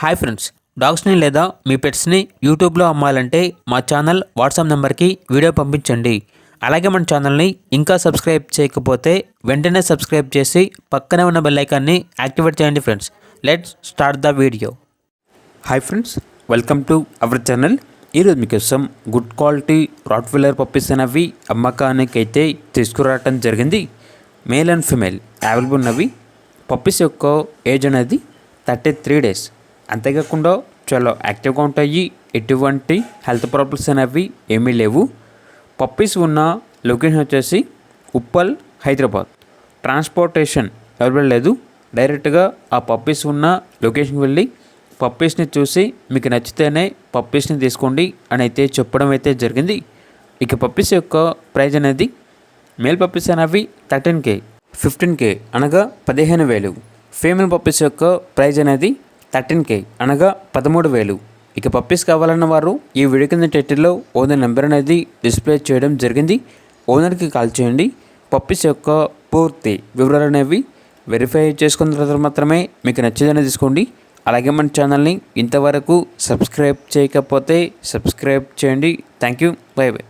Hi friends, డాగ్స్ని లేదా మీ పెట్స్ని యూట్యూబ్లో అమ్మాలంటే మా ఛానల్ వాట్సాప్ నెంబర్కి వీడియో పంపించండి. అలాగే మన ఛానల్ని ఇంకా సబ్స్క్రైబ్ చేయకపోతే వెంటనే సబ్స్క్రైబ్ చేసి పక్కనే ఉన్న బెల్ ఐకాన్ని యాక్టివేట్ చేయండి friends. Let's start the video. Hi friends, welcome to our channel. ఈరోజు మీకోసం గుడ్ క్వాలిటీ రాట్వీలర్ పప్పీస్ అనేవి అమ్మకానికి అయితే తీసుకురావటం జరిగింది. మేల్ అండ్ ఫిమేల్ అవైలబుల్ ఉన్నవి. పప్పీస్ యొక్క ఏజ్ అనేది 33 days. అంతేకాకుండా చాలా యాక్టివ్గా ఉంటాయి. ఎటువంటి హెల్త్ ప్రాబ్లమ్స్ అనేవి ఏమీ లేవు. పప్పీస్ ఉన్న లొకేషన్ వచ్చేసి ఉప్పల్, హైదరాబాద్. ట్రాన్స్పోర్టేషన్ అవైలబుల్ లేదు. డైరెక్ట్గా ఆ పప్పీస్ ఉన్న లొకేషన్కి వెళ్ళి పప్పీస్ని చూసి మీకు నచ్చితేనే పప్పీస్ని తీసుకోండి అని అయితే చెప్పడం అయితే జరిగింది. ఇక పప్పీస్ యొక్క ప్రైజ్ అనేది మేల్ పప్పీస్ అనేవి 13K, 15K అనగా 15,000. ఫీమేల్ పప్పీస్ యొక్క ప్రైజ్ అనేది 13K అనగా 13,000. ఇక పప్పీస్ కావాలన్న వారు ఈ వీడియో కింద టైటిల్లో ఓనర్ నెంబర్ అనేది డిస్ప్లే చేయడం జరిగింది. ఓనర్కి కాల్ చేయండి. పప్పీస్ యొక్క పూర్తి వివరాలు అనేవి వెరిఫై చేసుకున్న తర్వాత మాత్రమే మీకు నచ్చేదని తీసుకోండి. అలాగే మన ఛానల్ని ఇంతవరకు సబ్స్క్రైబ్ చేయకపోతే సబ్స్క్రైబ్ చేయండి. Thank you. By by.